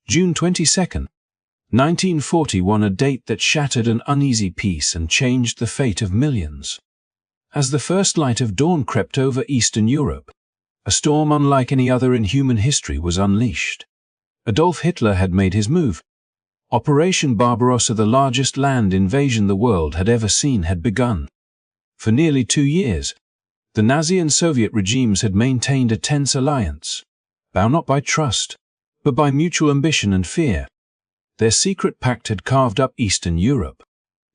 June 22, 1941, a date that shattered an uneasy peace and changed the fate of millions. As the first light of dawn crept over Eastern Europe, a storm unlike any other in human history was unleashed. Adolf Hitler had made his move. Operation Barbarossa, the largest land invasion the world had ever seen, had begun. For nearly 2 years, the Nazi and Soviet regimes had maintained a tense alliance, bound not by trust, but by mutual ambition and fear. Their secret pact had carved up Eastern Europe,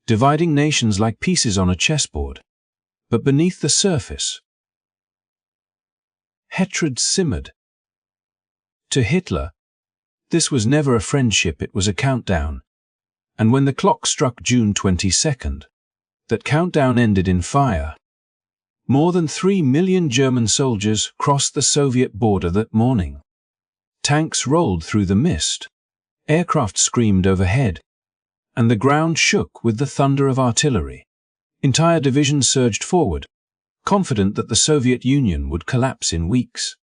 dividing nations like pieces on a chessboard. But beneath the surface, hatred simmered. To Hitler, this was never a friendship, it was a countdown. And when the clock struck June 22nd, that countdown ended in fire. More than 3 million German soldiers crossed the Soviet border that morning. Tanks rolled through the mist, aircraft screamed overhead, and the ground shook with the thunder of artillery. Entire divisions surged forward, confident that the Soviet Union would collapse in weeks.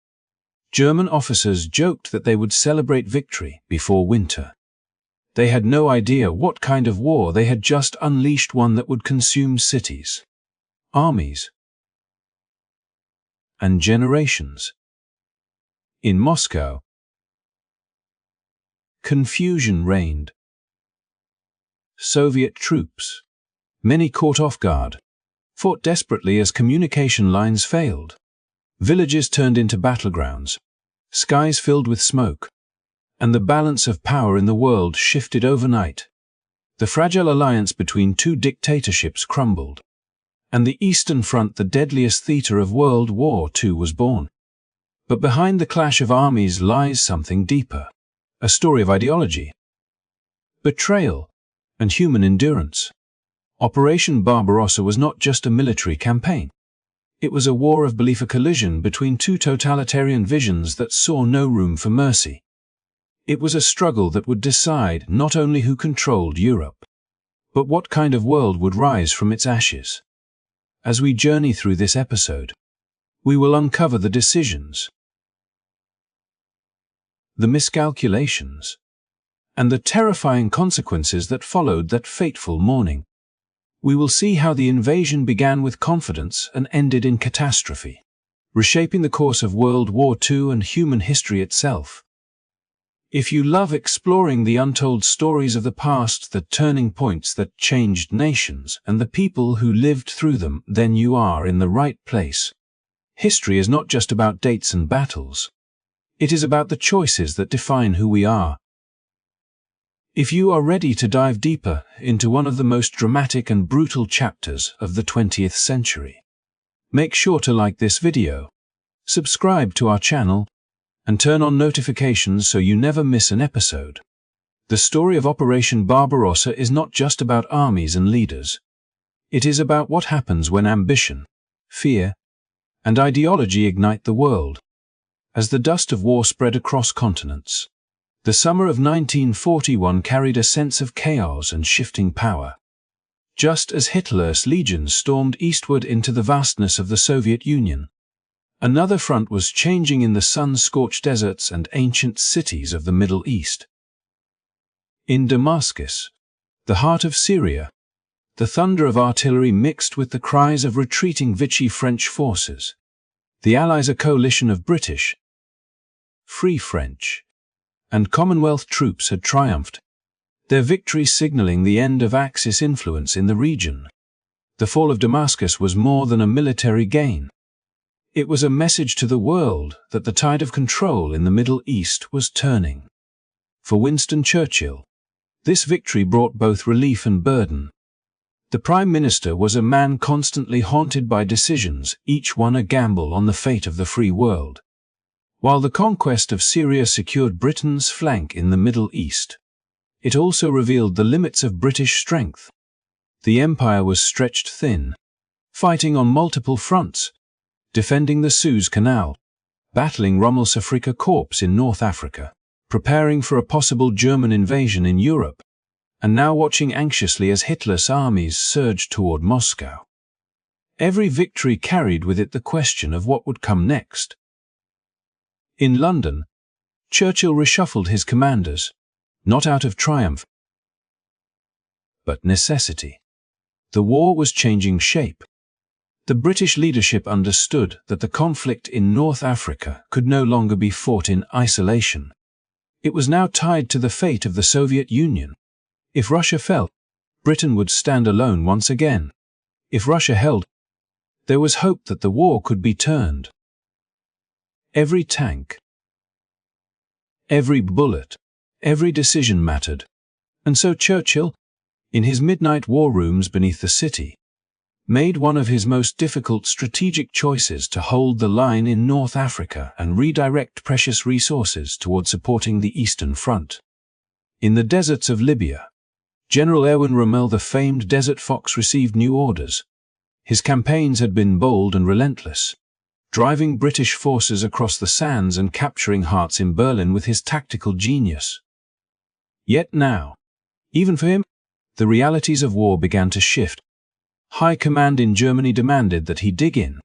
German officers joked that they would celebrate victory before winter. They had no idea what kind of war they had just unleashed, one that would consume cities, armies, and generations. In Moscow, confusion reigned. Soviet troops, many caught off guard, fought desperately as communication lines failed. Villages turned into battlegrounds, skies filled with smoke, and the balance of power in the world shifted overnight. The fragile alliance between two dictatorships crumbled, and the Eastern Front, the deadliest theater of World War II, was born. But behind the clash of armies lies something deeper, a story of ideology, betrayal, and human endurance. Operation Barbarossa was not just a military campaign. It was a war of belief, a collision between two totalitarian visions that saw no room for mercy. It was a struggle that would decide not only who controlled Europe, but what kind of world would rise from its ashes. As we journey through this episode, we will uncover the decisions, the miscalculations, and the terrifying consequences that followed that fateful morning. We will see how the invasion began with confidence and ended in catastrophe, reshaping the course of World War II and human history itself. If you love exploring the untold stories of the past, the turning points that changed nations, and the people who lived through them, then you are in the right place. History is not just about dates and battles. It is about the choices that define who we are. If you are ready to dive deeper into one of the most dramatic and brutal chapters of the 20th century, make sure to like this video, subscribe to our channel, and turn on notifications so you never miss an episode. The story of Operation Barbarossa is not just about armies and leaders. It is about what happens when ambition, fear, and ideology ignite the world. As the dust of war spread across continents, the summer of 1941 carried a sense of chaos and shifting power. Just as Hitler's legions stormed eastward into the vastness of the Soviet Union, another front was changing in the sun-scorched deserts and ancient cities of the Middle East. In Damascus, the heart of Syria, the thunder of artillery mixed with the cries of retreating Vichy French forces. The Allies, a coalition of British, Free French, and Commonwealth troops, had triumphed, their victory signaling the end of Axis influence in the region. The fall of Damascus was more than a military gain. It was a message to the world that the tide of control in the Middle East was turning. For Winston Churchill, this victory brought both relief and burden. The Prime Minister was a man constantly haunted by decisions, each one a gamble on the fate of the free world. While the conquest of Syria secured Britain's flank in the Middle East, it also revealed the limits of British strength. The empire was stretched thin, fighting on multiple fronts, defending the Suez Canal, battling Rommel's Afrika Korps in North Africa, preparing for a possible German invasion in Europe, and now watching anxiously as Hitler's armies surged toward Moscow. Every victory carried with it the question of what would come next. In London, Churchill reshuffled his commanders, not out of triumph, but necessity. The war was changing shape. The British leadership understood that the conflict in North Africa could no longer be fought in isolation. It was now tied to the fate of the Soviet Union. If Russia fell, Britain would stand alone once again. If Russia held, there was hope that the war could be turned. Every tank, every bullet, every decision mattered. And so Churchill, in his midnight war rooms beneath the city, made one of his most difficult strategic choices to hold the line in North Africa and redirect precious resources toward supporting the Eastern Front. In the deserts of Libya, General Erwin Rommel, the famed Desert Fox, received new orders. His campaigns had been bold and relentless, driving British forces across the sands and capturing hearts in Berlin with his tactical genius. Yet now, even for him, the realities of war began to shift. High command in Germany demanded that he dig in,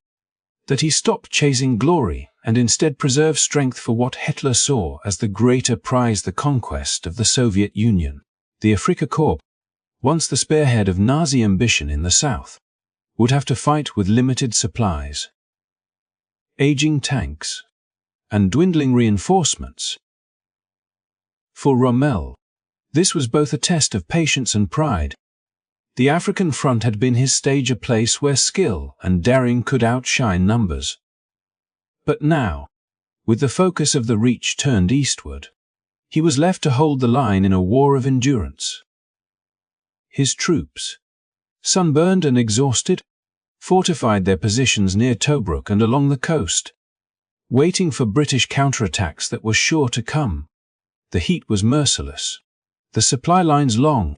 that he stop chasing glory and instead preserve strength for what Hitler saw as the greater prize, the conquest of the Soviet Union. The Afrika Korps, once the spearhead of Nazi ambition in the south, would have to fight with limited supplies, aging tanks, and dwindling reinforcements. For Rommel, this was both a test of patience and pride. The African front had been his stage, a place where skill and daring could outshine numbers. But now, with the focus of the Reach turned eastward, he was left to hold the line in a war of endurance. His troops, sunburned and exhausted, fortified their positions near Tobruk and along the coast, waiting for British counterattacks that were sure to come. The heat was merciless, the supply lines long,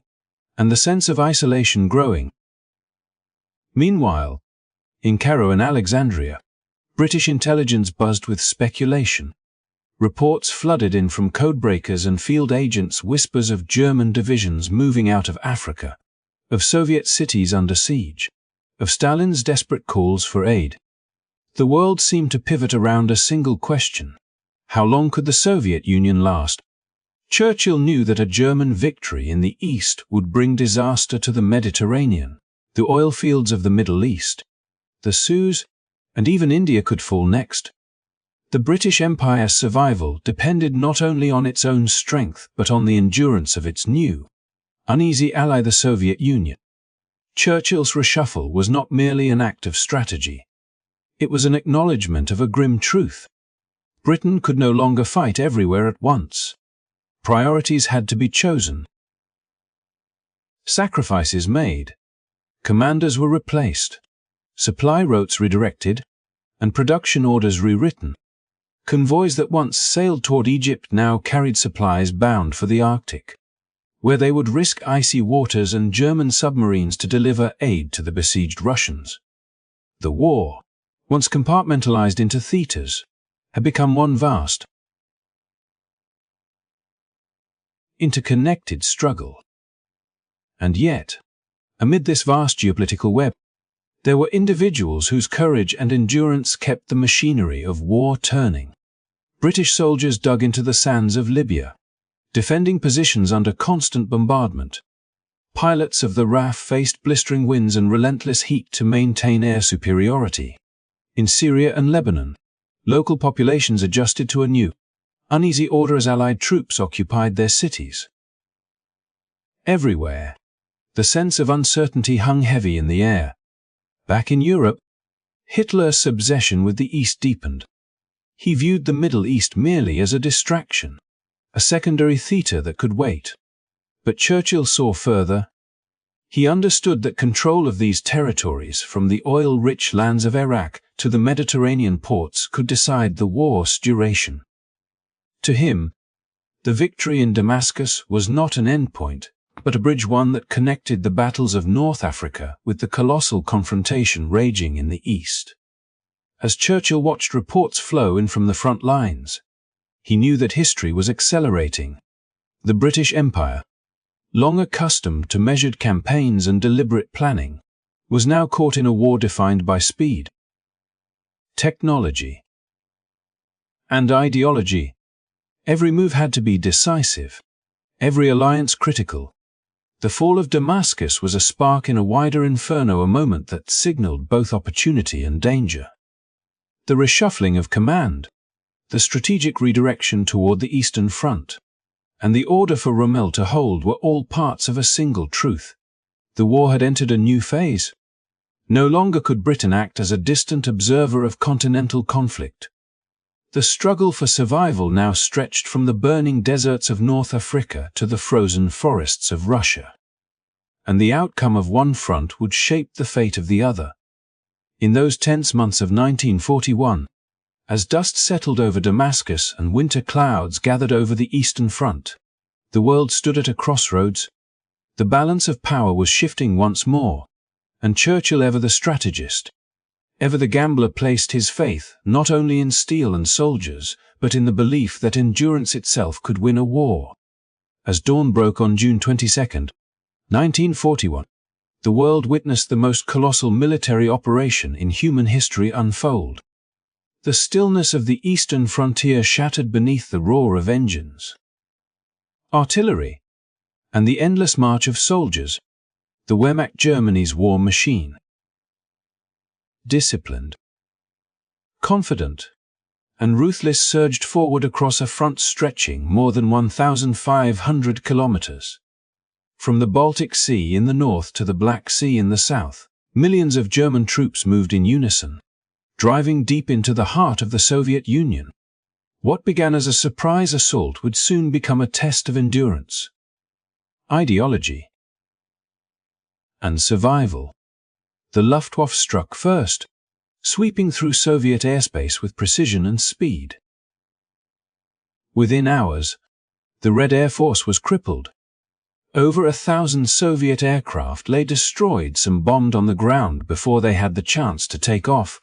and the sense of isolation growing. Meanwhile, in Cairo and Alexandria, British intelligence buzzed with speculation. Reports flooded in from codebreakers and field agents, whispers of German divisions moving out of Africa, of Soviet cities under siege, of Stalin's desperate calls for aid. The world seemed to pivot around a single question: how long could the Soviet Union last? Churchill knew that a German victory in the East would bring disaster to the Mediterranean, the oil fields of the Middle East, the Suez, and even India could fall next. The British Empire's survival depended not only on its own strength but on the endurance of its new, uneasy ally, the Soviet Union. Churchill's reshuffle was not merely an act of strategy. It was an acknowledgement of a grim truth. Britain could no longer fight everywhere at once. Priorities had to be chosen. Sacrifices made. Commanders were replaced. Supply routes redirected, and production orders rewritten. Convoys that once sailed toward Egypt now carried supplies bound for the Arctic, where they would risk icy waters and German submarines to deliver aid to the besieged Russians. The war, once compartmentalized into theaters, had become one vast, interconnected struggle. And yet, amid this vast geopolitical web, there were individuals whose courage and endurance kept the machinery of war turning. British soldiers dug into the sands of Libya, defending positions under constant bombardment. Pilots of the RAF faced blistering winds and relentless heat to maintain air superiority. In Syria and Lebanon, local populations adjusted to a new, uneasy order as Allied troops occupied their cities. Everywhere, the sense of uncertainty hung heavy in the air. Back in Europe, Hitler's obsession with the East deepened. He viewed the Middle East merely as a distraction, a secondary theater that could wait. But Churchill saw further. He understood that control of these territories, from the oil-rich lands of Iraq to the Mediterranean ports, could decide the war's duration. To him, the victory in Damascus was not an endpoint, but a bridge, one that connected the battles of North Africa with the colossal confrontation raging in the East. As Churchill watched reports flow in from the front lines, he knew that history was accelerating. The British Empire, long accustomed to measured campaigns and deliberate planning, was now caught in a war defined by speed, technology, and ideology. Every move had to be decisive. every alliance critical. The fall of Damascus was a spark in a wider inferno, a moment that signaled both opportunity and danger. The reshuffling of command, the strategic redirection toward the Eastern Front, and the order for Rommel to hold were all parts of a single truth. The war had entered a new phase. No longer could Britain act as a distant observer of continental conflict. The struggle for survival now stretched from the burning deserts of North Africa to the frozen forests of Russia. And the outcome of one front would shape the fate of the other. In those tense months of 1941, as dust settled over Damascus and winter clouds gathered over the Eastern Front, the world stood at a crossroads. The balance of power was shifting once more, and Churchill, ever the strategist, ever the gambler, placed his faith not only in steel and soldiers, but in the belief that endurance itself could win a war. As dawn broke on June 22, 1941, the world witnessed the most colossal military operation in human history unfold. The stillness of the eastern frontier shattered beneath the roar of engines, artillery, and the endless march of soldiers, the Wehrmacht, Germany's war machine. Disciplined, confident, and ruthless, surged forward across a front stretching more than 1,500 kilometers. From the Baltic Sea in the north to the Black Sea in the south, millions of German troops moved in unison, driving deep into the heart of the Soviet Union. What began as a surprise assault would soon become a test of endurance, ideology, and survival. The Luftwaffe struck first, sweeping through Soviet airspace with precision and speed. Within hours, the Red Air Force was crippled. Over 1,000 Soviet aircraft lay destroyed, some bombed on the ground before they had the chance to take off.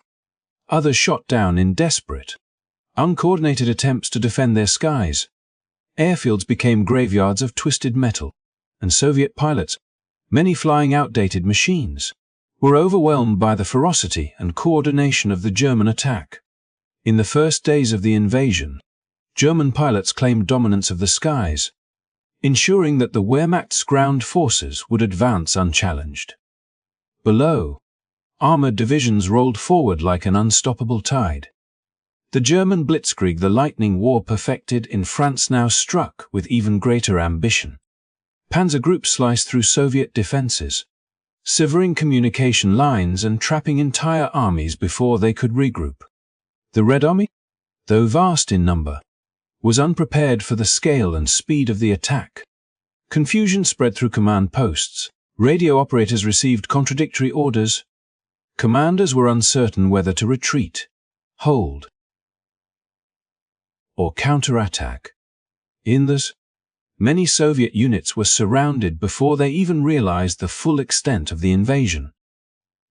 Others shot down in desperate, uncoordinated attempts to defend their skies. Airfields became graveyards of twisted metal, and Soviet pilots, many flying outdated machines, were overwhelmed by the ferocity and coordination of the German attack. In the first days of the invasion, German pilots claimed dominance of the skies, ensuring that the Wehrmacht's ground forces would advance unchallenged. Below, armored divisions rolled forward like an unstoppable tide. The German blitzkrieg, the lightning war perfected in France, now struck with even greater ambition. Panzer groups sliced through Soviet defenses, severing communication lines and trapping entire armies before they could regroup. The Red Army, though vast in number, was unprepared for the scale and speed of the attack. Confusion spread through command posts. Radio operators received contradictory orders. Commanders were uncertain whether to retreat, hold, or counterattack. In this, many Soviet units were surrounded before they even realized the full extent of the invasion.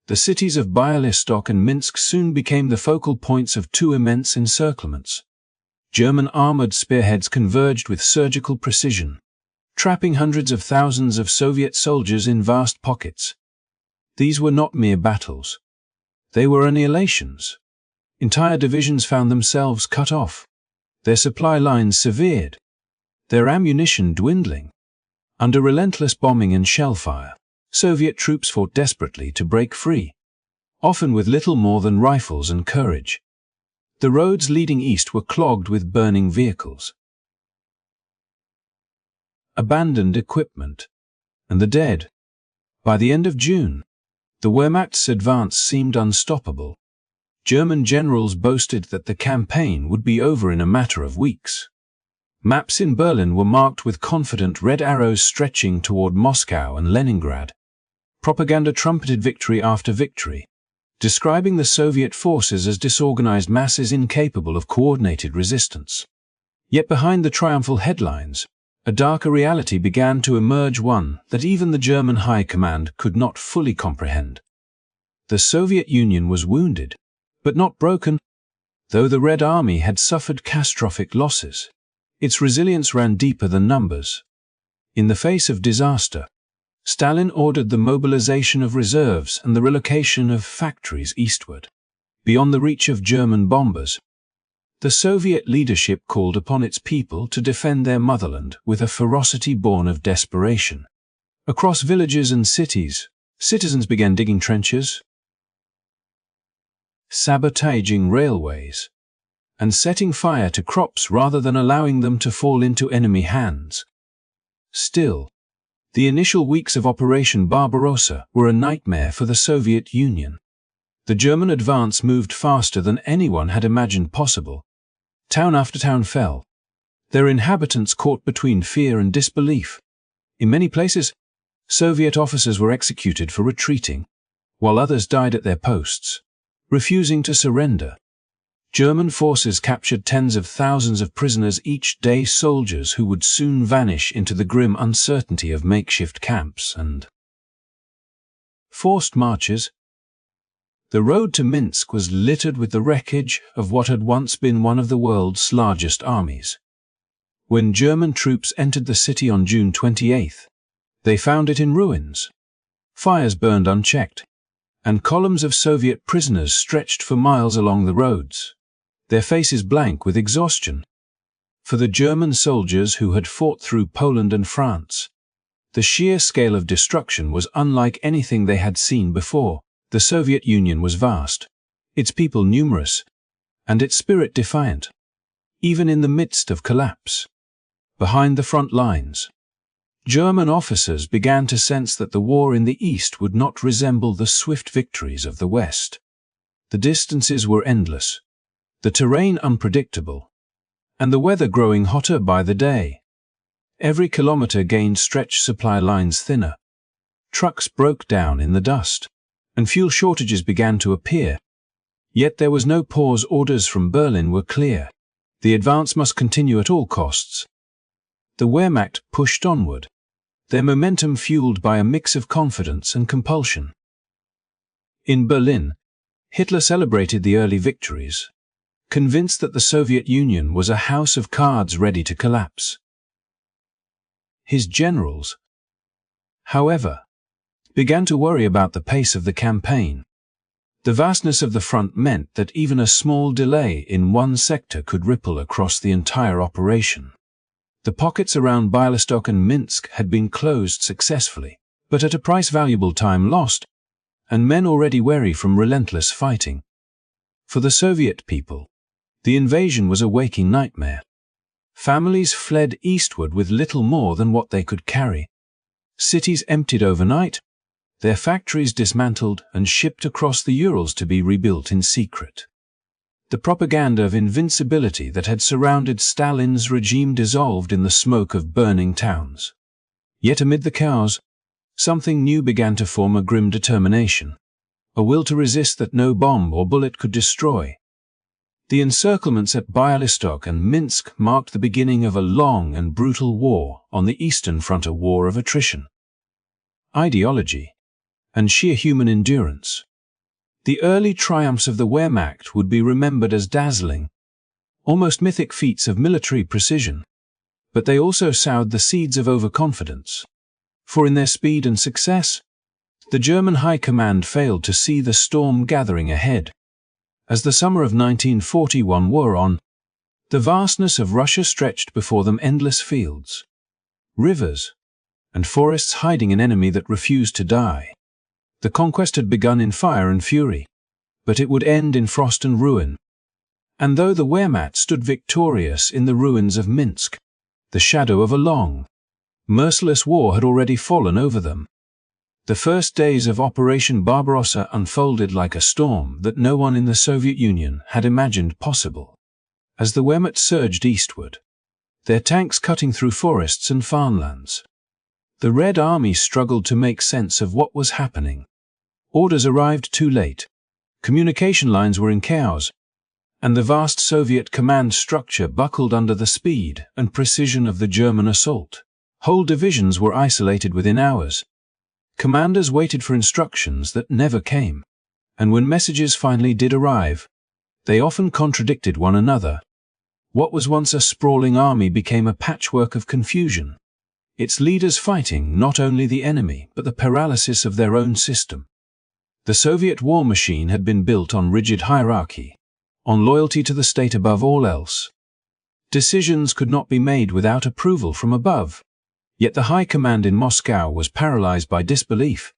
The cities of Bialystok and Minsk soon became the focal points of two immense encirclements. German armored spearheads converged with surgical precision, trapping hundreds of thousands of Soviet soldiers in vast pockets. These were not mere battles. They were annihilations. Entire divisions found themselves cut off, their supply lines severed, their ammunition dwindling. Under relentless bombing and shellfire, Soviet troops fought desperately to break free, often with little more than rifles and courage. The roads leading east were clogged with burning vehicles, abandoned equipment, and the dead. By the end of June, the Wehrmacht's advance seemed unstoppable. German generals boasted that the campaign would be over in a matter of weeks. Maps in Berlin were marked with confident red arrows stretching toward Moscow and Leningrad. Propaganda trumpeted victory after victory, describing the Soviet forces as disorganized masses incapable of coordinated resistance. Yet behind the triumphal headlines, a darker reality began to emerge, one that even the German high command could not fully comprehend. The Soviet Union was wounded, but not broken. Though the Red Army had suffered catastrophic losses, its resilience ran deeper than numbers. In the face of disaster, Stalin ordered the mobilization of reserves and the relocation of factories eastward, beyond the reach of German bombers. The Soviet leadership called upon its people to defend their motherland with a ferocity born of desperation. Across villages and cities, citizens began digging trenches, sabotaging railways, and setting fire to crops rather than allowing them to fall into enemy hands. Still, the initial weeks of Operation Barbarossa were a nightmare for the Soviet Union. The German advance moved faster than anyone had imagined possible. Town after town fell, their inhabitants caught between fear and disbelief. In many places, Soviet officers were executed for retreating, while others died at their posts, refusing to surrender. German forces captured tens of thousands of prisoners each day, soldiers who would soon vanish into the grim uncertainty of makeshift camps and forced marches. The road to Minsk was littered with the wreckage of what had once been one of the world's largest armies. When German troops entered the city on June 28, they found it in ruins. Fires burned unchecked, and columns of Soviet prisoners stretched for miles along the roads, their faces blank with exhaustion. For the German soldiers who had fought through Poland and France, the sheer scale of destruction was unlike anything they had seen before. The Soviet Union was vast, its people numerous, and its spirit defiant. Even in the midst of collapse, behind the front lines, German officers began to sense that the war in the East would not resemble the swift victories of the West. The distances were endless, the terrain unpredictable, and the weather growing hotter by the day. Every kilometer gained stretched supply lines thinner. Trucks broke down in the dust, and fuel shortages began to appear. Yet there was no pause. Orders from Berlin were clear. The advance must continue at all costs. The Wehrmacht pushed onward, their momentum fueled by a mix of confidence and compulsion. In Berlin, Hitler celebrated the early victories, convinced that the Soviet Union was a house of cards ready to collapse. His generals, however, began to worry about the pace of the campaign. The vastness of the front meant that even a small delay in one sector could ripple across the entire operation. The pockets around Bialystok and Minsk had been closed successfully, but at a price: valuable time lost, and men already weary from relentless fighting. For the Soviet people, the invasion was a waking nightmare. Families fled eastward with little more than what they could carry. Cities emptied overnight, their factories dismantled and shipped across the Urals to be rebuilt in secret. The propaganda of invincibility that had surrounded Stalin's regime dissolved in the smoke of burning towns. Yet amid the chaos, something new began to form: a grim determination, a will to resist that no bomb or bullet could destroy. The encirclements at Bialystok and Minsk marked the beginning of a long and brutal war on the Eastern Front, a war of attrition, ideology, and sheer human endurance. The early triumphs of the Wehrmacht would be remembered as dazzling, almost mythic feats of military precision, but they also sowed the seeds of overconfidence. For in their speed and success, the German High Command failed to see the storm gathering ahead. As the summer of 1941 wore on, the vastness of Russia stretched before them: endless fields, rivers, and forests hiding an enemy that refused to die. The conquest had begun in fire and fury, but it would end in frost and ruin. And though the Wehrmacht stood victorious in the ruins of Minsk, the shadow of a long, merciless war had already fallen over them. The first days of Operation Barbarossa unfolded like a storm that no one in the Soviet Union had imagined possible. As the Wehrmacht surged eastward, their tanks cutting through forests and farmlands, the Red Army struggled to make sense of what was happening. Orders arrived too late, communication lines were in chaos, and the vast Soviet command structure buckled under the speed and precision of the German assault. Whole divisions were isolated within hours. Commanders waited for instructions that never came, and when messages finally did arrive, they often contradicted one another. What was once a sprawling army became a patchwork of confusion, its leaders fighting not only the enemy but the paralysis of their own system. The Soviet war machine had been built on rigid hierarchy, on loyalty to the state above all else. Decisions could not be made without approval from above, yet the high command in Moscow was paralyzed by disbelief.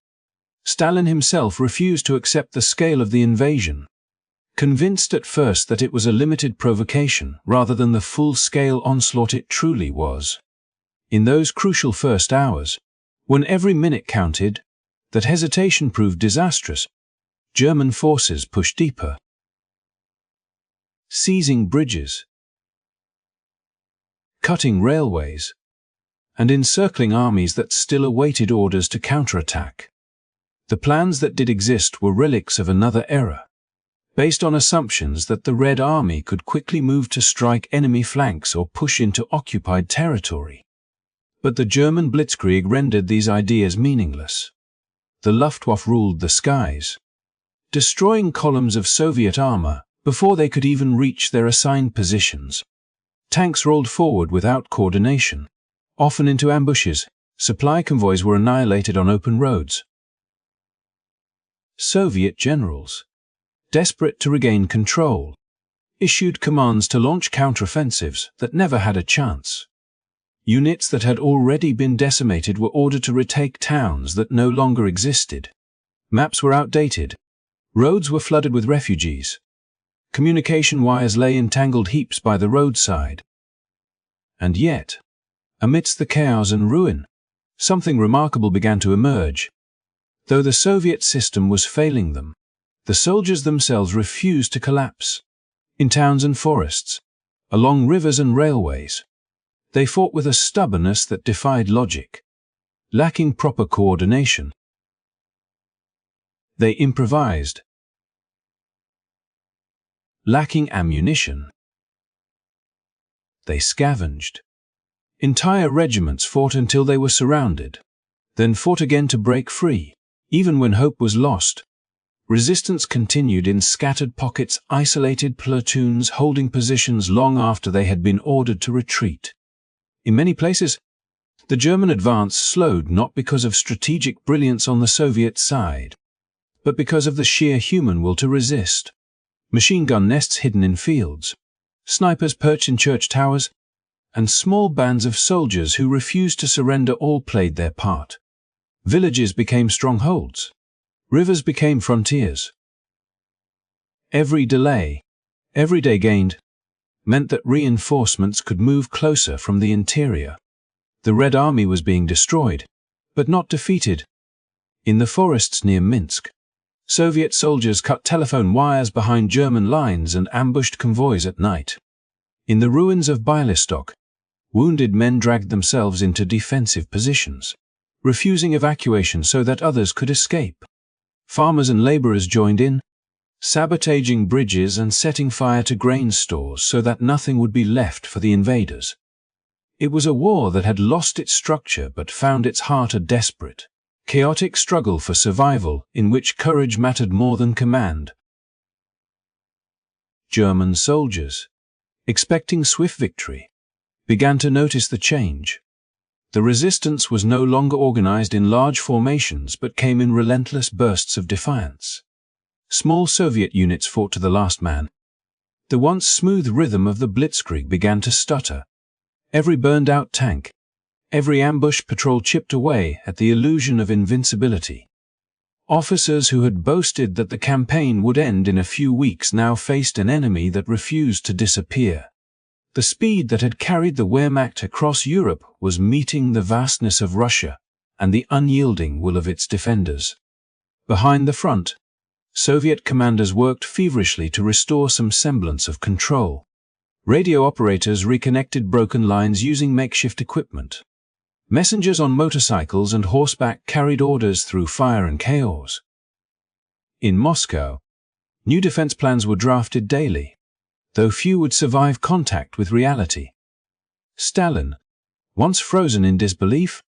Stalin himself refused to accept the scale of the invasion, convinced at first that it was a limited provocation rather than the full-scale onslaught it truly was. In those crucial first hours, when every minute counted, that hesitation proved disastrous. German forces pushed deeper, seizing bridges, cutting railways, and encircling armies that still awaited orders to counterattack. The plans that did exist were relics of another era, based on assumptions that the Red Army could quickly move to strike enemy flanks or push into occupied territory. But the German blitzkrieg rendered these ideas meaningless. The Luftwaffe ruled the skies, destroying columns of Soviet armor before they could even reach their assigned positions. Tanks rolled forward without coordination, often into ambushes. Supply convoys were annihilated on open roads. Soviet generals, desperate to regain control, issued commands to launch counteroffensives that never had a chance. Units that had already been decimated were ordered to retake towns that no longer existed. Maps were outdated. Roads were flooded with refugees. Communication wires lay in tangled heaps by the roadside. And yet, amidst the chaos and ruin, something remarkable began to emerge. Though the Soviet system was failing them, the soldiers themselves refused to collapse. In towns and forests, along rivers and railways, they fought with a stubbornness that defied logic. Lacking proper coordination, they improvised. Lacking ammunition, they scavenged. Entire regiments fought until they were surrounded, then fought again to break free. Even when hope was lost, resistance continued in scattered pockets, isolated platoons holding positions long after they had been ordered to retreat. In many places, the German advance slowed not because of strategic brilliance on the Soviet side, but because of the sheer human will to resist. Machine gun nests hidden in fields, snipers perched in church towers, and small bands of soldiers who refused to surrender all played their part. Villages became strongholds. Rivers became frontiers. Every delay, every day gained, meant that reinforcements could move closer from the interior. The Red Army was being destroyed, but not defeated. In the forests near Minsk, Soviet soldiers cut telephone wires behind German lines and ambushed convoys at night. In the ruins of Bialystok, wounded men dragged themselves into defensive positions, refusing evacuation so that others could escape. Farmers and laborers joined in, sabotaging bridges and setting fire to grain stores so that nothing would be left for the invaders. It was a war that had lost its structure but found its heart a desperate, chaotic struggle for survival in which courage mattered more than command. German soldiers, expecting swift victory, began to notice the change. The resistance was no longer organized in large formations but came in relentless bursts of defiance. Small Soviet units fought to the last man. The once smooth rhythm of the blitzkrieg began to stutter. Every burned-out tank, every ambush patrol chipped away at the illusion of invincibility. Officers who had boasted that the campaign would end in a few weeks now faced an enemy that refused to disappear. The speed that had carried the Wehrmacht across Europe was meeting the vastness of Russia and the unyielding will of its defenders. Behind the front, Soviet commanders worked feverishly to restore some semblance of control. Radio operators reconnected broken lines using makeshift equipment. Messengers on motorcycles and horseback carried orders through fire and chaos. In Moscow, new defense plans were drafted daily, though few would survive contact with reality. Stalin, once frozen in disbelief,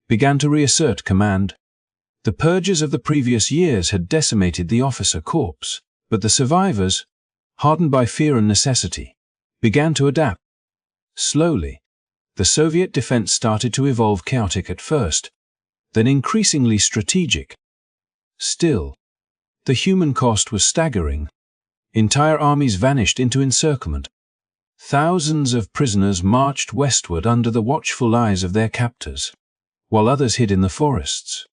began to reassert command. The purges of the previous years had decimated the officer corps, but the survivors, hardened by fear and necessity, began to adapt. Slowly, the Soviet defense started to evolve, chaotic at first, then increasingly strategic. Still, the human cost was staggering. Entire armies vanished into encirclement. Thousands of prisoners marched westward under the watchful eyes of their captors, while others hid in the forests,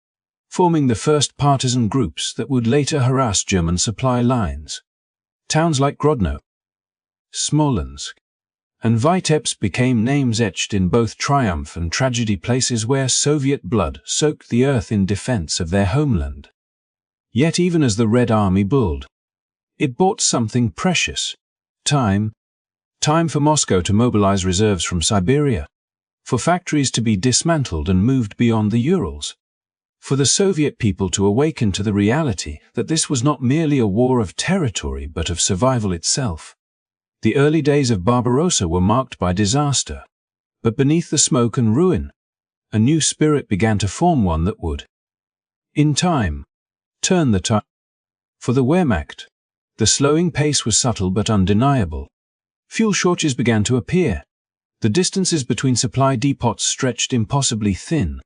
forming the first partisan groups that would later harass German supply lines. Towns like Grodno, Smolensk, and Vitebsk became names etched in both triumph and tragedy, places where Soviet blood soaked the earth in defense of their homeland. Yet even as the Red Army bulled, it bought something precious: time. Time for Moscow to mobilize reserves from Siberia, for factories to be dismantled and moved beyond the Urals, for the Soviet people to awaken to the reality that this was not merely a war of territory but of survival itself. The early days of Barbarossa were marked by disaster, but beneath the smoke and ruin, a new spirit began to form, one that would, in time, turn the tide. For the Wehrmacht, the slowing pace was subtle but undeniable. Fuel shortages began to appear. The distances between supply depots stretched impossibly thin,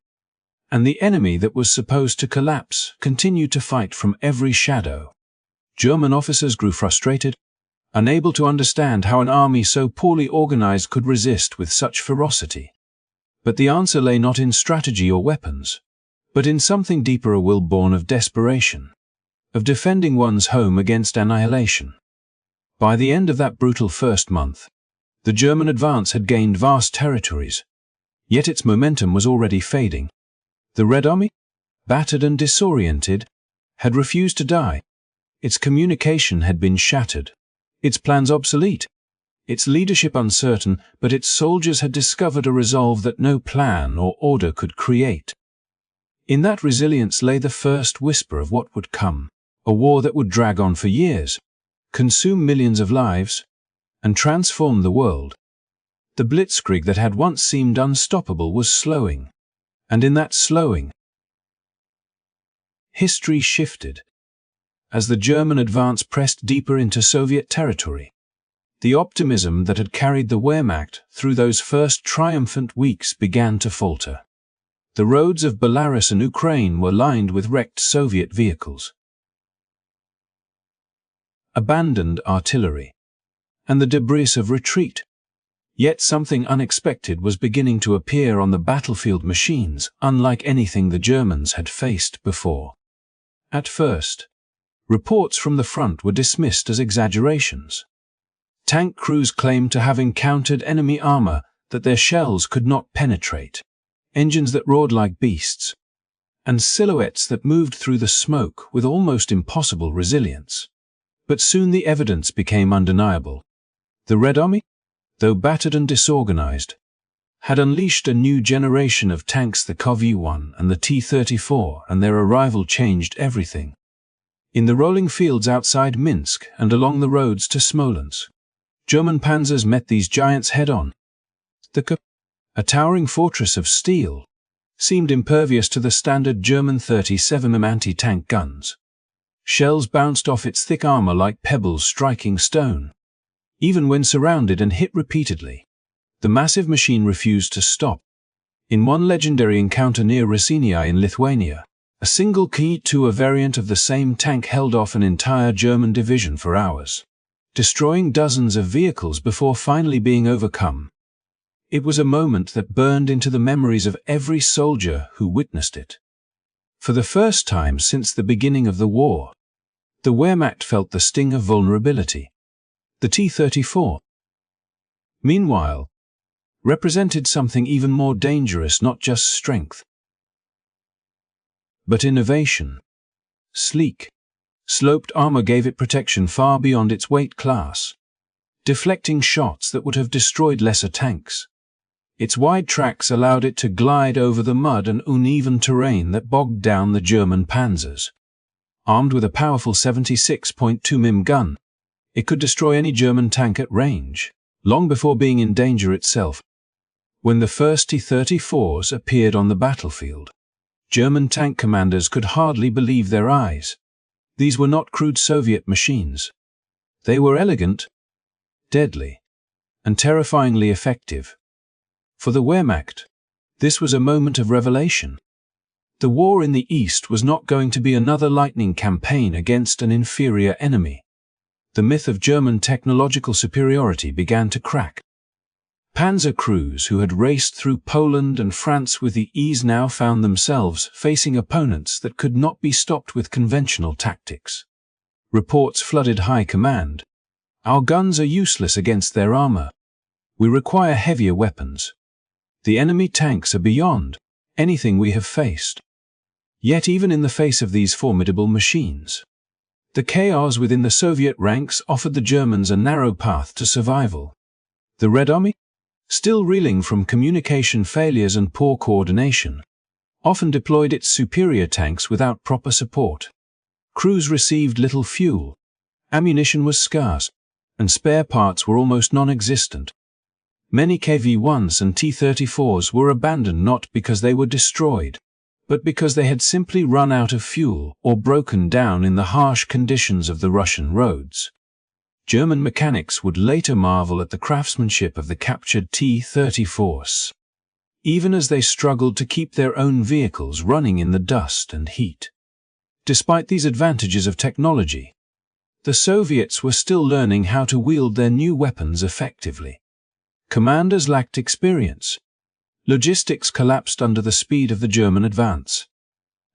and the enemy that was supposed to collapse continued to fight from every shadow. German officers grew frustrated, unable to understand how an army so poorly organized could resist with such ferocity. But the answer lay not in strategy or weapons, but in something deeper, a will born of desperation, of defending one's home against annihilation. By the end of that brutal first month, the German advance had gained vast territories, yet its momentum was already fading. The Red Army, battered and disoriented, had refused to die. Its communication had been shattered, its plans obsolete, its leadership uncertain, but its soldiers had discovered a resolve that no plan or order could create. In that resilience lay the first whisper of what would come, a war that would drag on for years, consume millions of lives, and transform the world. The blitzkrieg that had once seemed unstoppable was slowing, and in that slowing, history shifted. As the German advance pressed deeper into Soviet territory, the optimism that had carried the Wehrmacht through those first triumphant weeks began to falter. The roads of Belarus and Ukraine were lined with wrecked Soviet vehicles, abandoned artillery, and the debris of retreat. Yet something unexpected was beginning to appear on the battlefield: machines unlike anything the Germans had faced before. At first, reports from the front were dismissed as exaggerations. Tank crews claimed to have encountered enemy armor that their shells could not penetrate, engines that roared like beasts, and silhouettes that moved through the smoke with almost impossible resilience. But soon the evidence became undeniable. The Red Army, though battered and disorganized, had unleashed a new generation of tanks, the KV-1 and the T-34, and their arrival changed everything. In the rolling fields outside Minsk and along the roads to Smolensk, German panzers met these giants head-on. The KV, a towering fortress of steel, seemed impervious to the standard German 37mm anti-tank guns. Shells bounced off its thick armor like pebbles striking stone. Even when surrounded and hit repeatedly, the massive machine refused to stop. In one legendary encounter near Resenia in Lithuania, a single K2, a variant of the same tank, held off an entire German division for hours, destroying dozens of vehicles before finally being overcome. It was a moment that burned into the memories of every soldier who witnessed it. For the first time since the beginning of the war, the Wehrmacht felt the sting of vulnerability. The T-34, meanwhile, represented something even more dangerous: not just strength, but innovation. Sleek, sloped armor gave it protection far beyond its weight class, deflecting shots that would have destroyed lesser tanks. Its wide tracks allowed it to glide over the mud and uneven terrain that bogged down the German panzers. Armed with a powerful 76.2 mm gun, it could destroy any German tank at range, long before being in danger itself. When the first T-34s appeared on the battlefield, German tank commanders could hardly believe their eyes. These were not crude Soviet machines. They were elegant, deadly, and terrifyingly effective. For the Wehrmacht, this was a moment of revelation. The war in the East was not going to be another lightning campaign against an inferior enemy. the myth of German technological superiority began to crack. Panzer crews who had raced through Poland and France with ease now found themselves facing opponents that could not be stopped with conventional tactics. Reports flooded high command. Our guns are useless against their armor. We require heavier weapons. The enemy tanks are beyond anything we have faced. Yet even in the face of these formidable machines, the chaos within the Soviet ranks offered the Germans a narrow path to survival. The Red Army, still reeling from communication failures and poor coordination, often deployed its superior tanks without proper support. Crews received little fuel, ammunition was scarce, and spare parts were almost non-existent. Many KV-1s and T-34s were abandoned not because they were destroyed, but because they had simply run out of fuel or broken down in the harsh conditions of the Russian roads. German mechanics would later marvel at the craftsmanship of the captured T-34s, even as they struggled to keep their own vehicles running in the dust and heat. Despite these advantages of technology, the Soviets were still learning how to wield their new weapons effectively. Commanders lacked experience. Logistics collapsed under the speed of the German advance.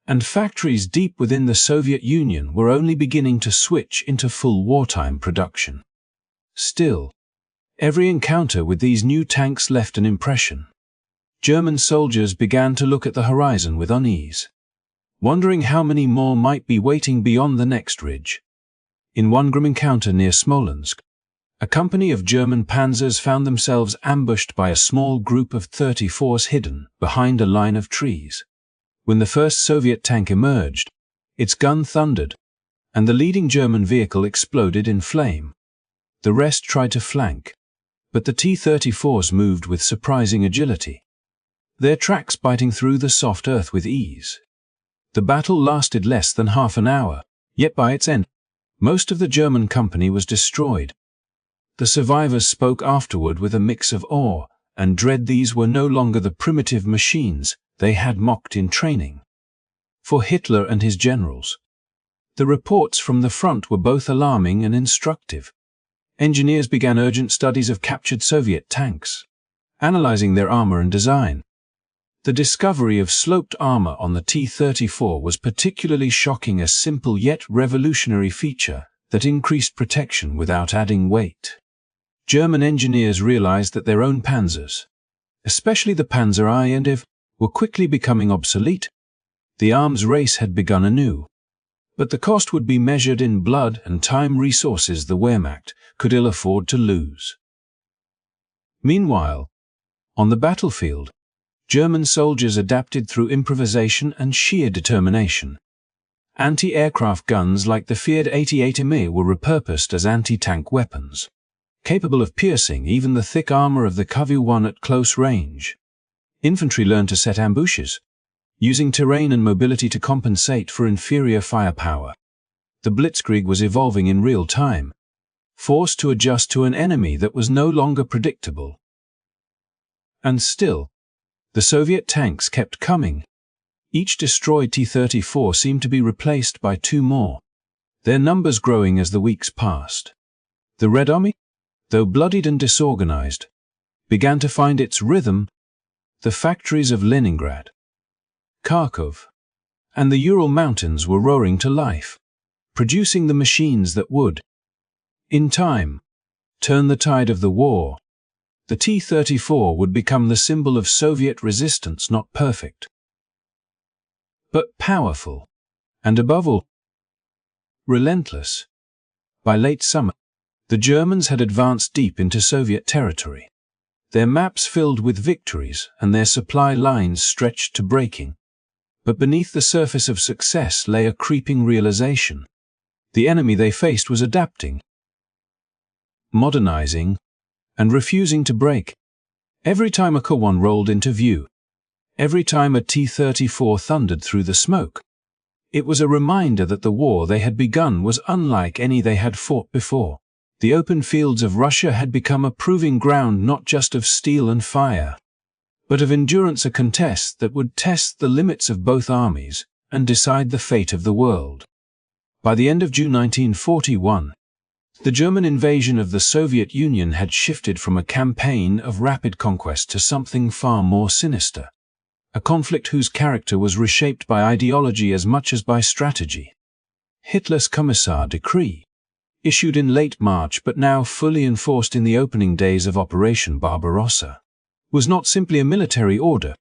And factories deep within the Soviet Union were only beginning to switch into full wartime production. Still, every encounter with these new tanks left an impression. German soldiers began to look at the horizon with unease, wondering how many more might be waiting beyond the next ridge. In one grim encounter near Smolensk, a company of German panzers found themselves ambushed by a small group of 34s hidden behind a line of trees. When the first Soviet tank emerged, its gun thundered, and the leading German vehicle exploded in flame. The rest tried to flank, but the T-34s moved with surprising agility, their tracks biting through the soft earth with ease. The battle lasted less than half an hour, yet by its end, most of the German company was destroyed. The survivors spoke afterward with a mix of awe and dread. These were no longer the primitive machines they had mocked in training. For Hitler and his generals, the reports from the front were both alarming and instructive. Engineers began urgent studies of captured Soviet tanks, analyzing their armor and design. The discovery of sloped armor on the T-34 was particularly shocking, a simple yet revolutionary feature that increased protection without adding weight. German engineers realized that their own panzers, especially the Panzer I and IV, were quickly becoming obsolete. The arms race had begun anew, but the cost would be measured in blood and time, resources the Wehrmacht could ill afford to lose. Meanwhile, on the battlefield, German soldiers adapted through improvisation and sheer determination. Anti-aircraft guns like the feared 88mm were repurposed as anti-tank weapons, capable of piercing even the thick armor of the KV-1 at close range. Infantry learned to set ambushes, using terrain and mobility to compensate for inferior firepower. The blitzkrieg was evolving in real time, forced to adjust to an enemy that was no longer predictable. And still, the Soviet tanks kept coming. Each destroyed T-34 seemed to be replaced by two more, their numbers growing as the weeks passed. The Red Army, though bloodied and disorganized, began to find its rhythm. The factories of Leningrad, Kharkov, and the Ural Mountains were roaring to life, producing the machines that would, in time, turn the tide of the war. The T-34 would become the symbol of Soviet resistance, not perfect, but powerful, and above all, relentless. By late summer, the Germans had advanced deep into Soviet territory, their maps filled with victories and their supply lines stretched to breaking. But beneath the surface of success lay a creeping realization. The enemy they faced was adapting, modernizing, and refusing to break. Every time a K-1 rolled into view, every time a T-34 thundered through the smoke, it was a reminder that the war they had begun was unlike any they had fought before. The open fields of Russia had become a proving ground not just of steel and fire, but of endurance, a contest that would test the limits of both armies and decide the fate of the world. By the end of June 1941, The German invasion of the Soviet Union had shifted from a campaign of rapid conquest to something far more sinister, a conflict whose character was reshaped by ideology as much as by strategy. Hitler's Commissar Decree, issued in late March but now fully enforced in the opening days of Operation Barbarossa, was not simply a military order.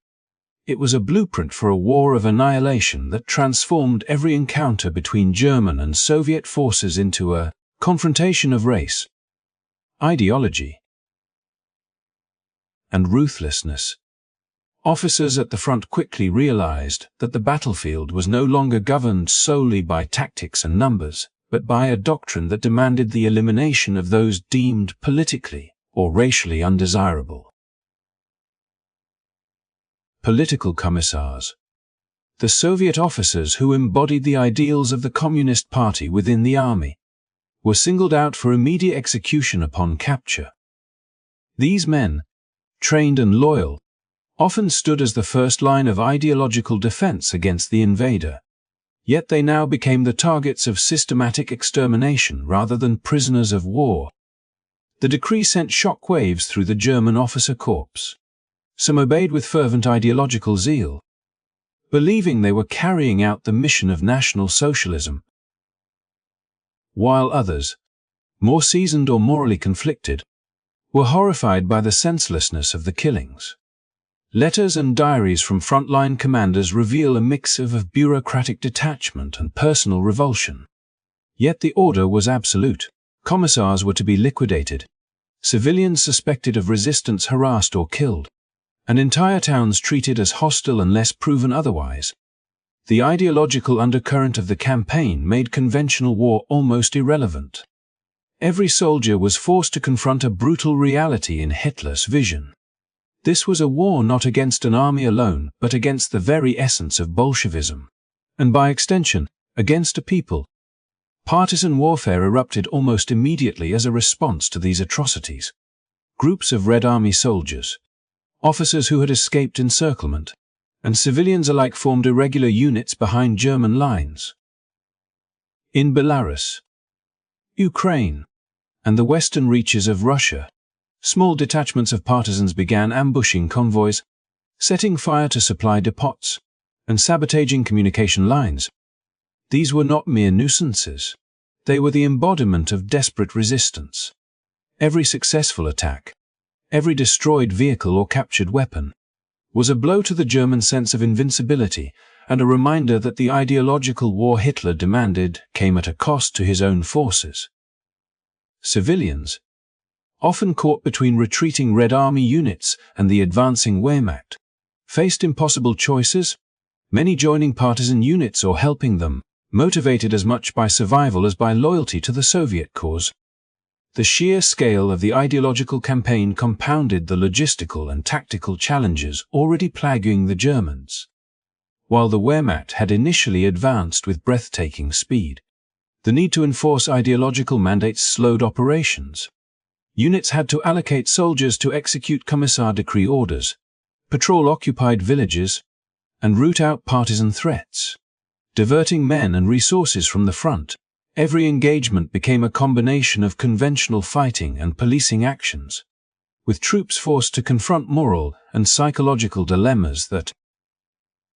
It was a blueprint for a war of annihilation that transformed every encounter between German and Soviet forces into a confrontation of race, ideology, and ruthlessness. Officers at the front quickly realized that the battlefield was no longer governed solely by tactics and numbers, but by a doctrine that demanded the elimination of those deemed politically or racially undesirable. Political commissars. The Soviet officers who embodied the ideals of the Communist Party within the army were singled out for immediate execution upon capture. These men, trained and loyal, often stood as the first line of ideological defense against the invader. Yet they now became the targets of systematic extermination rather than prisoners of war. The decree sent shock waves through the German officer corps. Some obeyed with fervent ideological zeal, believing they were carrying out the mission of National Socialism, while others, more seasoned or morally conflicted, were horrified by the senselessness of the killings. Letters and diaries from frontline commanders reveal a mix of bureaucratic detachment and personal revulsion. Yet the order was absolute. Commissars were to be liquidated, civilians suspected of resistance harassed or killed, and entire towns treated as hostile unless proven otherwise. The ideological undercurrent of the campaign made conventional war almost irrelevant. Every soldier was forced to confront a brutal reality in Hitler's vision. This was a war not against an army alone, but against the very essence of Bolshevism, and by extension, against a people. Partisan warfare erupted almost immediately as a response to these atrocities. Groups of Red Army soldiers, officers who had escaped encirclement, and civilians alike formed irregular units behind German lines. In Belarus, Ukraine, and the western reaches of Russia, small detachments of partisans began ambushing convoys, setting fire to supply depots, and sabotaging communication lines. These were not mere nuisances. They were the embodiment of desperate resistance. Every successful attack, every destroyed vehicle or captured weapon, was a blow to the German sense of invincibility and a reminder that the ideological war Hitler demanded came at a cost to his own forces. Civilians, often caught between retreating Red Army units and the advancing Wehrmacht, faced impossible choices, many joining partisan units or helping them, motivated as much by survival as by loyalty to the Soviet cause. The sheer scale of the ideological campaign compounded the logistical and tactical challenges already plaguing the Germans. While the Wehrmacht had initially advanced with breathtaking speed, the need to enforce ideological mandates slowed operations. Units had to allocate soldiers to execute Commissar Decree orders, patrol occupied villages, and root out partisan threats. Diverting men and resources from the front, every engagement became a combination of conventional fighting and policing actions, with troops forced to confront moral and psychological dilemmas that,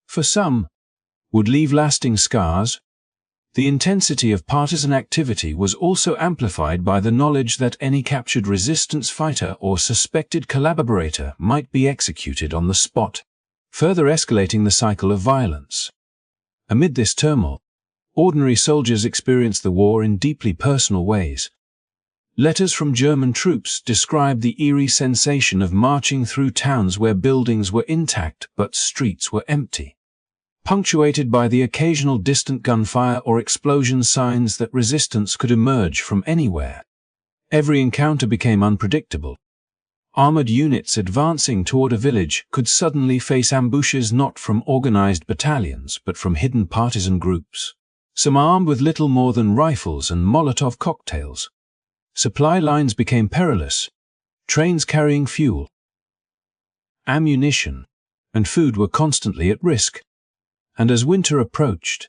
for some, would leave lasting scars. The intensity of partisan activity was also amplified by the knowledge that any captured resistance fighter or suspected collaborator might be executed on the spot, further escalating the cycle of violence. Amid this turmoil, ordinary soldiers experienced the war in deeply personal ways. Letters from German troops described the eerie sensation of marching through towns where buildings were intact but streets were empty, punctuated by the occasional distant gunfire or explosion signs that resistance could emerge from anywhere. Every encounter became unpredictable. Armored units advancing toward a village could suddenly face ambushes not from organized battalions but from hidden partisan groups, some armed with little more than rifles and Molotov cocktails. Supply lines became perilous. Trains carrying fuel, ammunition, and food were constantly at risk. And as winter approached,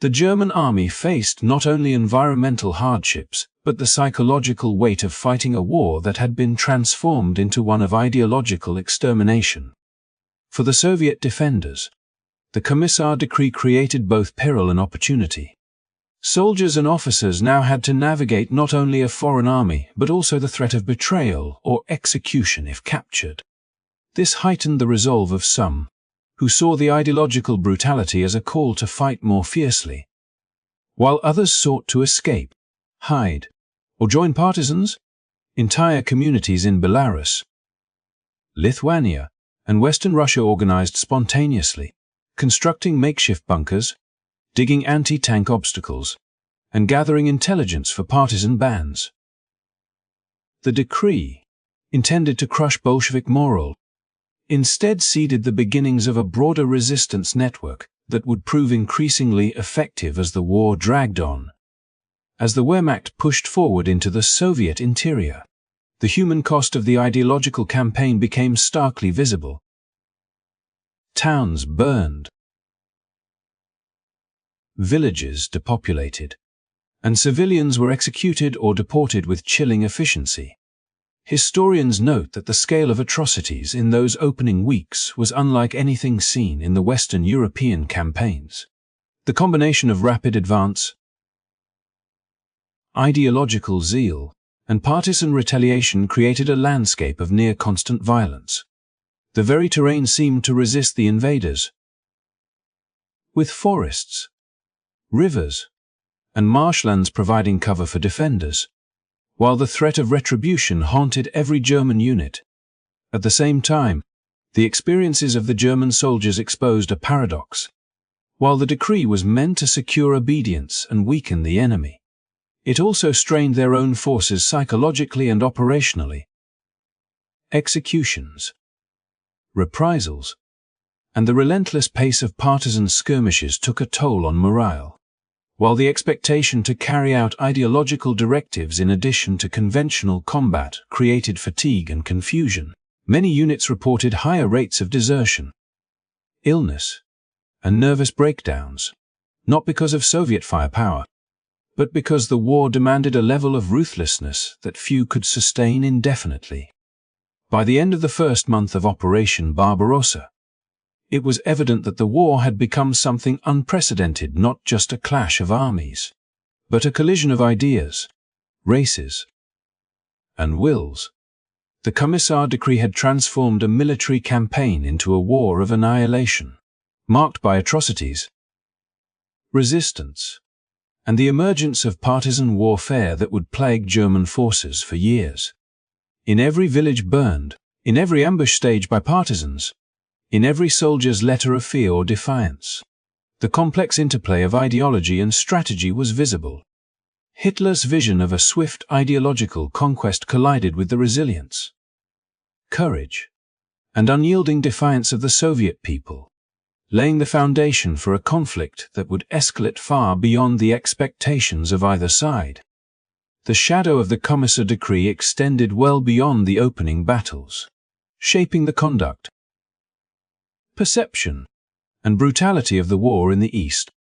The German army faced not only environmental hardships, but the psychological weight of fighting a war that had been transformed into one of ideological extermination. For the Soviet defenders, the Commissar Decree created both peril and opportunity. Soldiers and officers now had to navigate not only a foreign army, but also the threat of betrayal or execution if captured. This heightened the resolve of some, who saw the ideological brutality as a call to fight more fiercely, while others sought to escape, hide, or join partisans. Entire communities in Belarus, Lithuania, and Western Russia organized spontaneously, constructing makeshift bunkers, digging anti-tank obstacles, and gathering intelligence for partisan bands. The decree, intended to crush Bolshevik morale, instead seeded the beginnings of a broader resistance network that would prove increasingly effective as the war dragged on. As the Wehrmacht pushed forward into the Soviet interior, the human cost of the ideological campaign became starkly visible. Towns burned, villages depopulated, and civilians were executed or deported with chilling efficiency. Historians note that the scale of atrocities in those opening weeks was unlike anything seen in the Western European campaigns. The combination of rapid advance, ideological zeal, and partisan retaliation created a landscape of near-constant violence. The very terrain seemed to resist the invaders. With forests, rivers, and marshlands providing cover for defenders, while the threat of retribution haunted every German unit. At the same time, the experiences of the German soldiers exposed a paradox. While the decree was meant to secure obedience and weaken the enemy, it also strained their own forces psychologically and operationally. Executions, reprisals, and the relentless pace of partisan skirmishes took a toll on morale. While the expectation to carry out ideological directives in addition to conventional combat created fatigue and confusion, many units reported higher rates of desertion, illness, and nervous breakdowns, not because of Soviet firepower, but because the war demanded a level of ruthlessness that few could sustain indefinitely. By the end of the first month of Operation Barbarossa, it was evident that the war had become something unprecedented, not just a clash of armies, but a collision of ideas, races, and wills. The Commissar Decree had transformed a military campaign into a war of annihilation, marked by atrocities, resistance, and the emergence of partisan warfare that would plague German forces for years. In every village burned, in every ambush staged by partisans, in every soldier's letter of fear or defiance, the complex interplay of ideology and strategy was visible. Hitler's vision of a swift ideological conquest collided with the resilience, courage, and unyielding defiance of the Soviet people, laying the foundation for a conflict that would escalate far beyond the expectations of either side. The shadow of the Commissar Decree extended well beyond the opening battles, shaping the conduct, perception, and brutality of the war in the East.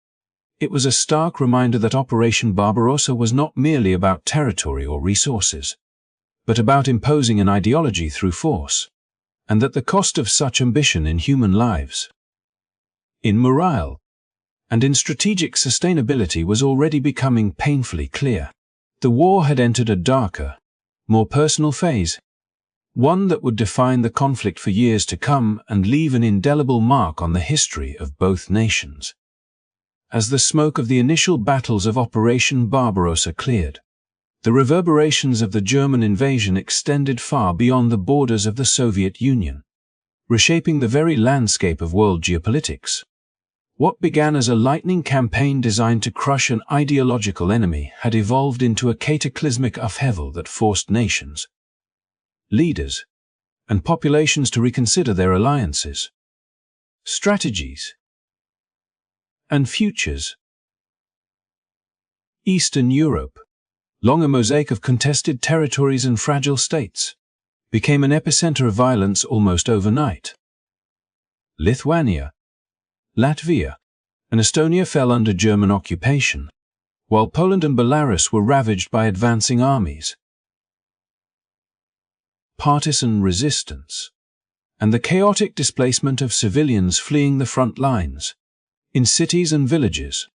It was a stark reminder that Operation Barbarossa was not merely about territory or resources, but about imposing an ideology through force, and that the cost of such ambition in human lives, in morale, and in strategic sustainability was already becoming painfully clear. The war had entered a darker, more personal phase, one that would define the conflict for years to come and leave an indelible mark on the history of both nations. As the smoke of the initial battles of Operation Barbarossa cleared, the reverberations of the German invasion extended far beyond the borders of the Soviet Union, reshaping the very landscape of world geopolitics. What began as a lightning campaign designed to crush an ideological enemy had evolved into a cataclysmic upheaval that forced nations, leaders, and populations to reconsider their alliances, strategies, and futures. Eastern Europe, long a mosaic of contested territories and fragile states, became an epicenter of violence almost overnight. Lithuania, Latvia, and Estonia fell under German occupation, while Poland and Belarus were ravaged by advancing armies. Partisan resistance, and the chaotic displacement of civilians fleeing the front lines. In cities and villages,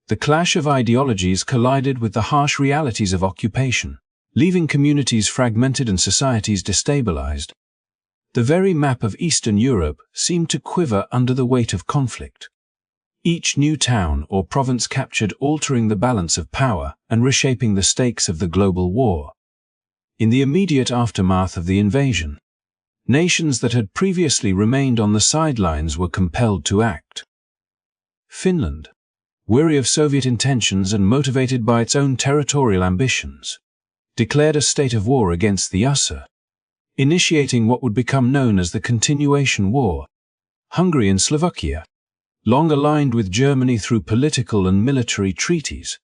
the clash of ideologies collided with the harsh realities of occupation, leaving communities fragmented and societies destabilized. The very map of Eastern Europe seemed to quiver under the weight of conflict. Each new town or province captured altering the balance of power and reshaping the stakes of the global war. In the immediate aftermath of the invasion, nations that had previously remained on the sidelines were compelled to act. Finland, weary of Soviet intentions and motivated by its own territorial ambitions, declared a state of war against the USSR, initiating what would become known as the Continuation War. Hungary and Slovakia, long aligned with Germany through political and military treaties,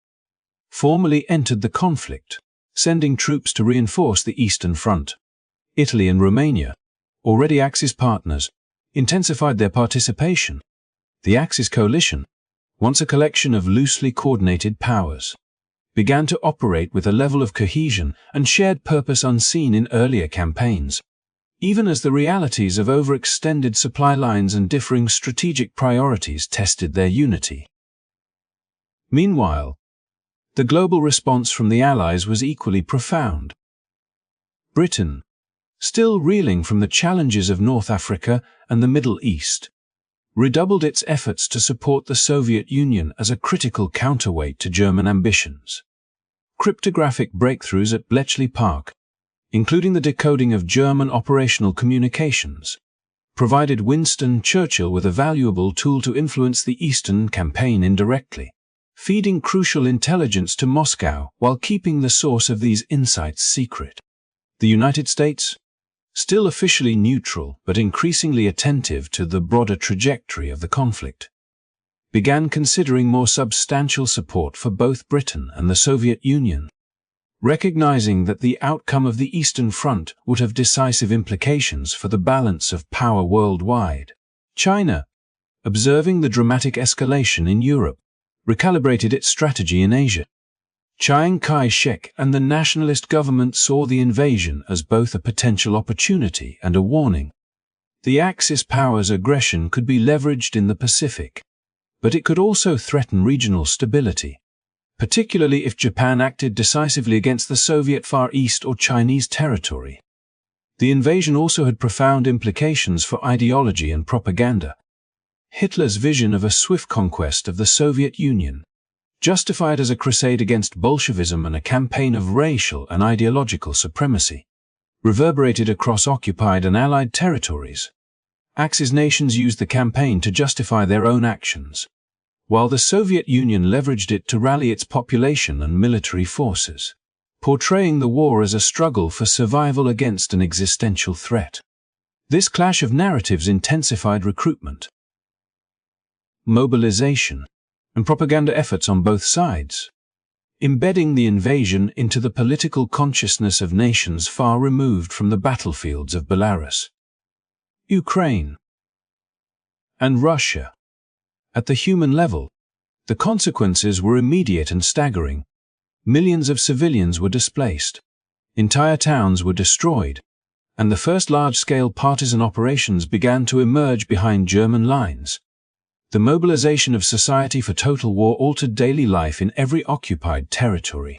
formally entered the conflict, sending troops to reinforce the Eastern Front. Italy and Romania, already Axis partners, intensified their participation. The Axis coalition, once a collection of loosely coordinated powers, began to operate with a level of cohesion and shared purpose unseen in earlier campaigns, even as the realities of overextended supply lines and differing strategic priorities tested their unity. Meanwhile, the global response from the Allies was equally profound. Britain, still reeling from the challenges of North Africa and the Middle East, redoubled its efforts to support the Soviet Union as a critical counterweight to German ambitions. Cryptographic breakthroughs at Bletchley Park, including the decoding of German operational communications, provided Winston Churchill with a valuable tool to influence the Eastern Campaign indirectly, feeding crucial intelligence to Moscow while keeping the source of these insights secret. The United States, still officially neutral but increasingly attentive to the broader trajectory of the conflict, began considering more substantial support for both Britain and the Soviet Union, recognizing that the outcome of the Eastern Front would have decisive implications for the balance of power worldwide. China, observing the dramatic escalation in Europe, recalibrated its strategy in Asia. Chiang Kai-shek and the nationalist government saw the invasion as both a potential opportunity and a warning. The Axis powers' aggression could be leveraged in the Pacific, but it could also threaten regional stability, particularly if Japan acted decisively against the Soviet Far East or Chinese territory. The invasion also had profound implications for ideology and propaganda. Hitler's vision of a swift conquest of the Soviet Union, justified as a crusade against Bolshevism and a campaign of racial and ideological supremacy, reverberated across occupied and Allied territories. Axis nations used the campaign to justify their own actions, while the Soviet Union leveraged it to rally its population and military forces, portraying the war as a struggle for survival against an existential threat. This clash of narratives intensified recruitment, mobilization, and propaganda efforts on both sides, embedding the invasion into the political consciousness of nations far removed from the battlefields of Belarus, Ukraine, and Russia. At the human level, the consequences were immediate and staggering. Millions of civilians were displaced, entire towns were destroyed, and the first large-scale partisan operations began to emerge behind German lines. The mobilization of society for total war altered daily life in every occupied territory,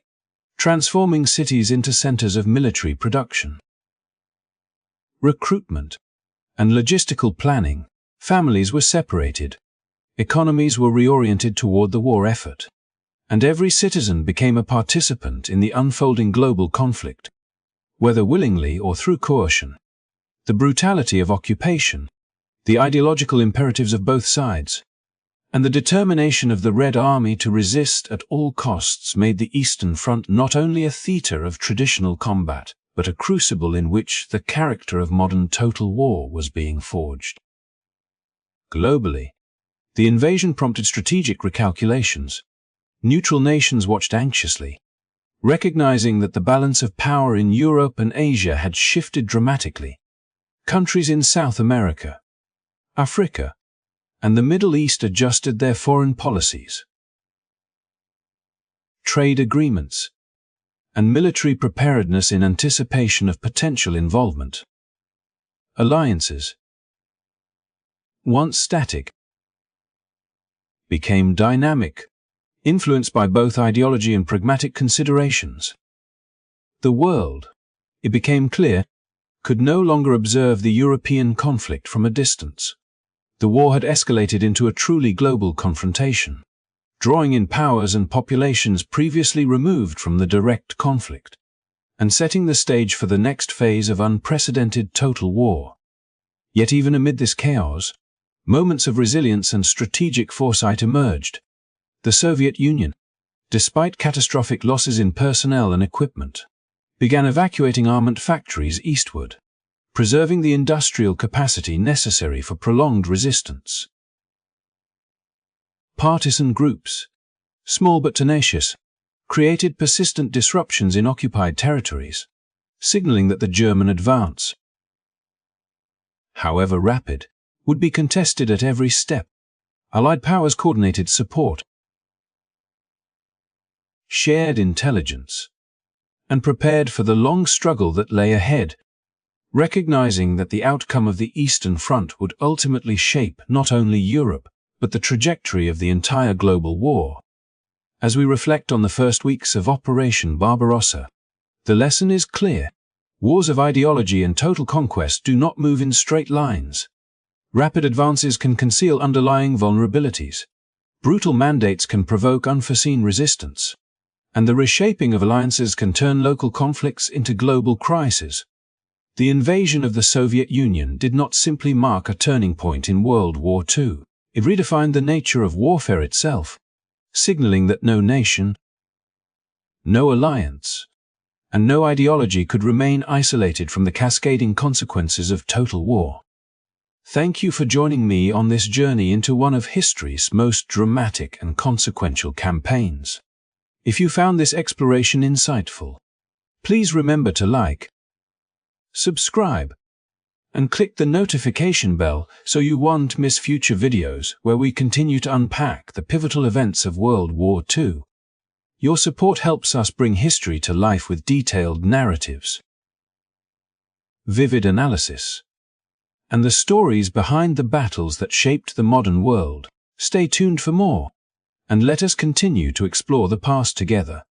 transforming cities into centers of military production. Recruitment and logistical planning. Families were separated, economies were reoriented toward the war effort, and every citizen became a participant in the unfolding global conflict, whether willingly or through coercion. The brutality of occupation, the ideological imperatives of both sides, and the determination of the Red Army to resist at all costs made the Eastern Front not only a theater of traditional combat, but a crucible in which the character of modern total war was being forged. Globally, the invasion prompted strategic recalculations. Neutral nations watched anxiously, recognizing that the balance of power in Europe and Asia had shifted dramatically. Countries in South America, Africa, and the Middle East adjusted their foreign policies. Trade agreements and military preparedness in anticipation of potential involvement. Alliances, once static, became dynamic, influenced by both ideology and pragmatic considerations. The world, it became clear, could no longer observe the European conflict from a distance. The war had escalated into a truly global confrontation, drawing in powers and populations previously removed from the direct conflict, and setting the stage for the next phase of unprecedented total war. Yet even amid this chaos, moments of resilience and strategic foresight emerged. The Soviet Union, despite catastrophic losses in personnel and equipment, began evacuating armament factories eastward, preserving the industrial capacity necessary for prolonged resistance. Partisan groups, small but tenacious, created persistent disruptions in occupied territories, signaling that the German advance, however rapid, would be contested at every step. Allied powers coordinated support, shared intelligence, and prepared for the long struggle that lay ahead, recognizing that the outcome of the Eastern Front would ultimately shape not only Europe, but the trajectory of the entire global war. As we reflect on the first weeks of Operation Barbarossa, the lesson is clear. Wars of ideology and total conquest do not move in straight lines. Rapid advances can conceal underlying vulnerabilities. Brutal mandates can provoke unforeseen resistance. And the reshaping of alliances can turn local conflicts into global crises. The invasion of the Soviet Union did not simply mark a turning point in World War II. It redefined the nature of warfare itself, signaling that no nation, no alliance, and no ideology could remain isolated from the cascading consequences of total war. Thank you for joining me on this journey into one of history's most dramatic and consequential campaigns. If you found this exploration insightful, please remember to like, subscribe, and click the notification bell so you won't miss future videos where we continue to unpack the pivotal events of World War II. Your support helps us bring history to life with detailed narratives, vivid analysis, and the stories behind the battles that shaped the modern world. Stay tuned for more, and let us continue to explore the past together.